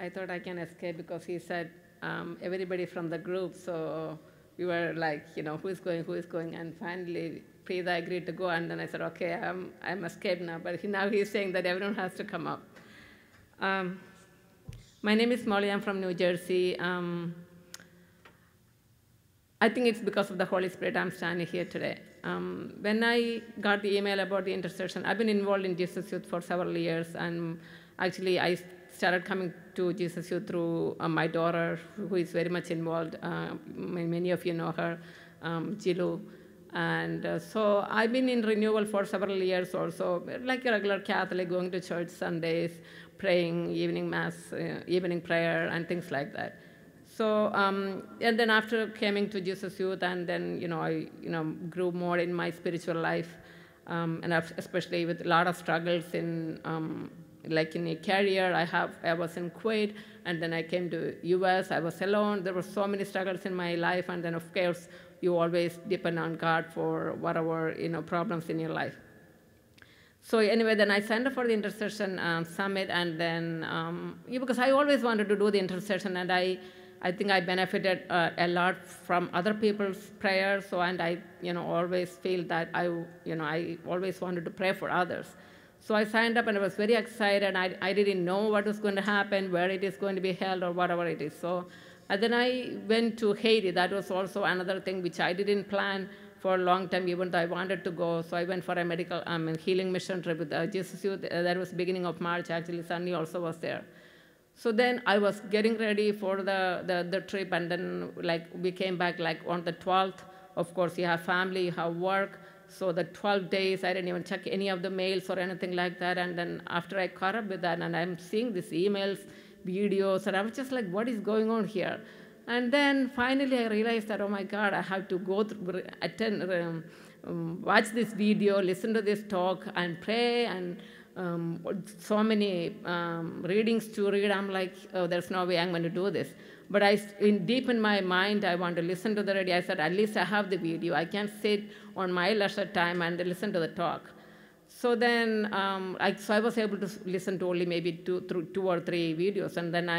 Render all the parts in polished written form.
I thought I can escape because he said everybody from the group. So we were like, who is going? And finally, Preeta agreed to go. And then I said, okay, I'm escaped now. But now he's saying that everyone has to come up. My name is Molly. I'm from New Jersey. I think it's because of the Holy Spirit I'm standing here today. When I got the email about the intercession, I've been involved in Jesus Youth for several years, and actually I started coming to Jesus Youth through my daughter, who is very much involved. Many of you know her, Jilu. And so I've been in renewal for several years also, like a regular Catholic, going to church Sundays, praying evening mass, evening prayer, and things like that. So, and then after coming to Jesus Youth, and then, I, grew more in my spiritual life, and especially with a lot of struggles in, like in a career. I was in Kuwait, and then I came to US. I was alone. There were so many struggles in my life, and then, of course, you always depend on God for whatever, problems in your life. So anyway, then I signed up for the intercession summit, and then, because I always wanted to do the intercession, and I think I benefited a lot from other people's prayers. So, and I, always feel that I always wanted to pray for others. So I signed up, and I was very excited. I didn't know what was going to happen, where it is going to be held, or whatever it is. So, and then I went to Haiti. That was also another thing which I didn't plan for a long time, even though I wanted to go. So I went for a medical healing mission trip with Jesus Youth. That was beginning of March. Actually, Sunny also was there. So then I was getting ready for the trip, and then we came back on the 12th. Of course, you have family, you have work. So the 12 days, I didn't even check any of the mails or anything like that. And then after I caught up with that, and I'm seeing these emails, videos, and I was just like, what is going on here? And then finally I realized that, oh my God, I have to go through, watch this video, listen to this talk, and pray, and so many readings to read. I'm like, oh, there's no way I'm going to do this. But deep in my mind, I want to listen to the radio. I said, at least I have the video. I can sit on my leisure time and listen to the talk. So then, I was able to listen to only maybe two or three videos. And then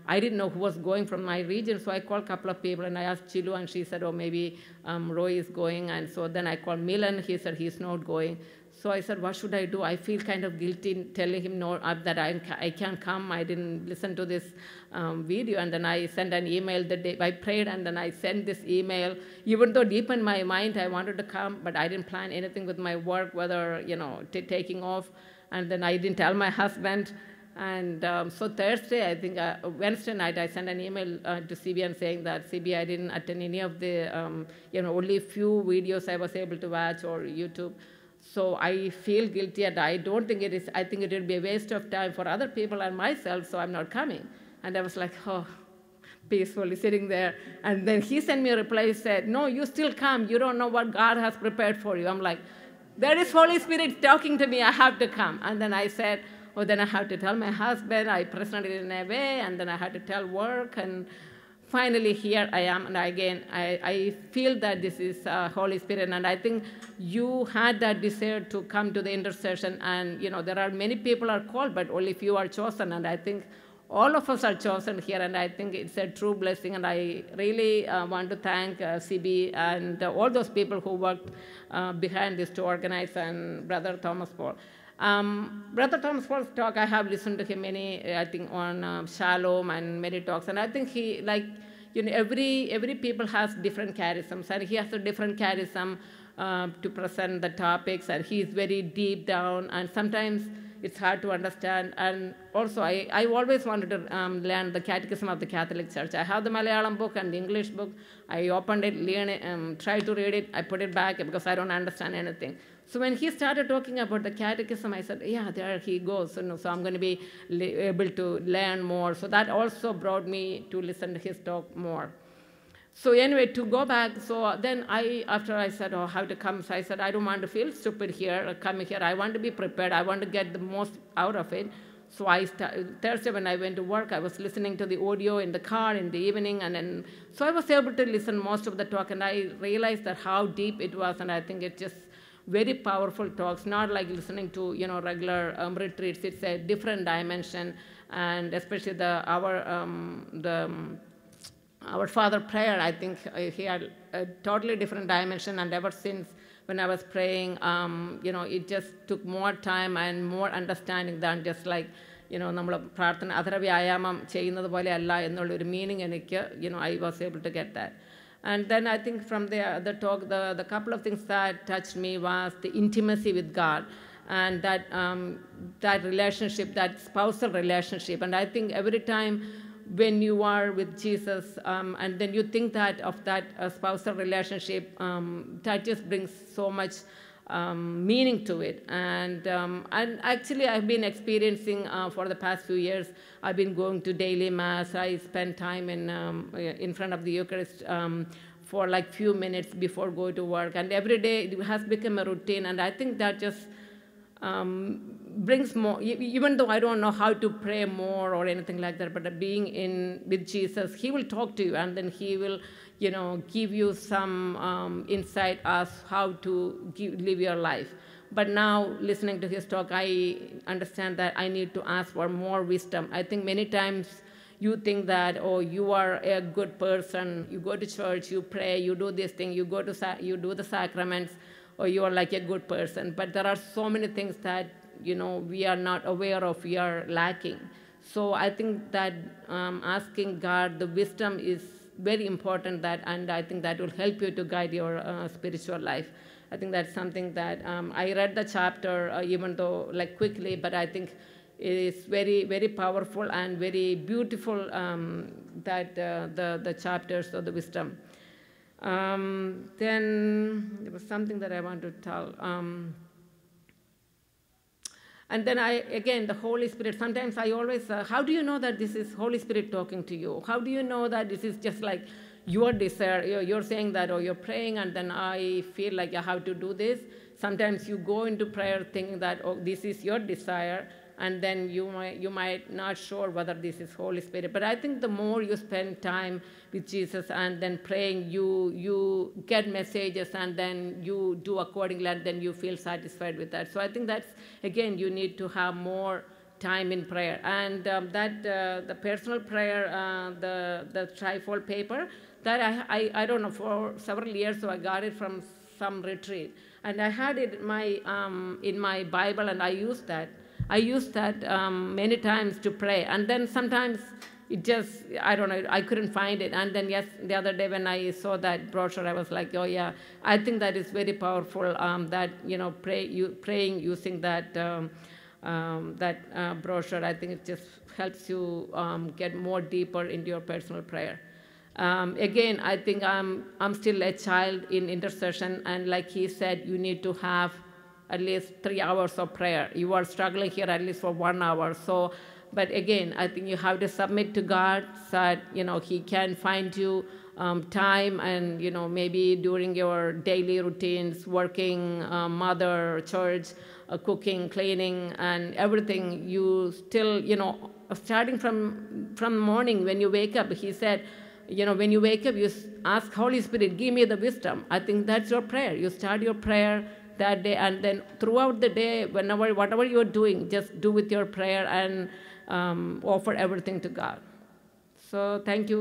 I didn't know who was going from my region, so I called a couple of people, and I asked Chilu, and she said, oh, maybe Roy is going. And so then I called Milan. He said he's not going. So I said, what should I do? I feel kind of guilty telling him no, that I can't come. I didn't listen to this video. And then I sent an email the day I prayed, and then I sent this email. Even though deep in my mind I wanted to come, but I didn't plan anything with my work, whether, taking off. And then I didn't tell my husband. And so Thursday, I think Wednesday night, I sent an email to CBN saying that, CB, I didn't attend any of the, only few videos I was able to watch, or YouTube. So I feel guilty, and I don't think it is. I think it will be a waste of time for other people and myself, so I'm not coming. And I was like, oh, peacefully sitting there. And then he sent me a reply. He said, no, you still come. You don't know what God has prepared for you. I'm like, there is Holy Spirit talking to me. I have to come. And then I said, oh, then I have to tell my husband. I presented it in a way, and then I had to tell work. And finally, here I am, and again, I feel that this is Holy Spirit, and I think you had that desire to come to the intercession, and there are many people are called, but only few are chosen, and I think all of us are chosen here, and I think it's a true blessing, and I really want to thank CB and all those people who worked behind this to organize, and Brother Thomas Paul. Brother Thomas Paul's talk, I have listened to him many, I think, on Shalom and many talks, and I think he, every people has different charisms, and he has a different charism to present the topics, and he is very deep down, and sometimes it's hard to understand. And also, I always wanted to learn the Catechism of the Catholic Church. I have the Malayalam book and the English book. I opened it, learned it, tried to read it. I put it back because I don't understand anything. So when he started talking about the Catechism, I said, yeah, there he goes. So I'm going to be able to learn more. So that also brought me to listen to his talk more. So anyway, to go back, so then after I said, oh, how to come, so I said, I don't want to feel stupid here, coming here. I want to be prepared. I want to get the most out of it. So Thursday when I went to work, I was listening to the audio in the car in the evening, and then, so I was able to listen most of the talk, and I realized that how deep it was, and I think it just very powerful talks, not like listening to, regular retreats. It's a different dimension, and especially our Father prayer, I think he had a totally different dimension, and ever since when I was praying, it just took more time and more understanding than just like, നമ്മൾ പ്രാർത്ഥന അധര വ്യായാമം ചെയ്യുന്നത് പോലെ അല്ല എന്നുള്ളൊരു meaning എനിക്ക്, I was able to get that. And then I think from the talk, the couple of things that touched me was the intimacy with God, and that relationship, that spousal relationship. And I think every time when you are with Jesus, and then you think that of that spousal relationship, that just brings so much meaning to it. And actually I've been experiencing for the past few years, I've been going to daily mass. I spend time in front of the Eucharist for like few minutes before going to work, and every day it has become a routine. And I think that just brings more, even though I don't know how to pray more or anything like that, but being with Jesus, he will talk to you, and then he will give you some insight as how to live your life. But now listening to his talk, I understand that I need to ask for more wisdom. I think many times you think that, oh, you are a good person, you go to church, you pray, you do this thing, you do the sacraments, or you are like a good person. But there are so many things that we are not aware of, we are lacking. So I think that asking God the wisdom is very important, and I think that will help you to guide your spiritual life. I think that's something that I read the chapter, even though like quickly, but I think it is very, very powerful and very beautiful, that the chapters of the wisdom. Then there was something that I want to tell. And then again, the Holy Spirit, sometimes I always, how do you know that this is Holy Spirit talking to you? How do you know that this is just like your desire? You're saying that, or you're praying, and then I feel like I have to do this. Sometimes you go into prayer thinking that, oh, this is your desire, and then you might not sure whether this is Holy Spirit. But I think the more you spend time with Jesus and then praying, you get messages, and then you do accordingly, and then you feel satisfied with that. So I think that's, again, you need to have more time in prayer. And the personal prayer, the trifold paper, that I don't know, for several years, so I got it from some retreat, and I had it in my Bible, and I used that many times to pray. And then sometimes it just, I don't know, I couldn't find it. And then the other day when I saw that brochure, I was like, oh yeah, I think that is very powerful, that praying using that brochure. I think it just helps you get more deeper into your personal prayer. Again, I think I'm still a child in intercession, and like he said, you need to have at least 3 hours of prayer. You are struggling here at least for 1 hour. So, but again, I think you have to submit to God so that, he can find you time, and, maybe during your daily routines, working, mother, church, cooking, cleaning, and everything, you still, starting from morning when you wake up, he said, when you wake up, you ask Holy Spirit, give me the wisdom. I think that's your prayer. You start your prayer that day, and then throughout the day, whatever you're doing, just do with your prayer and offer everything to God. So thank you.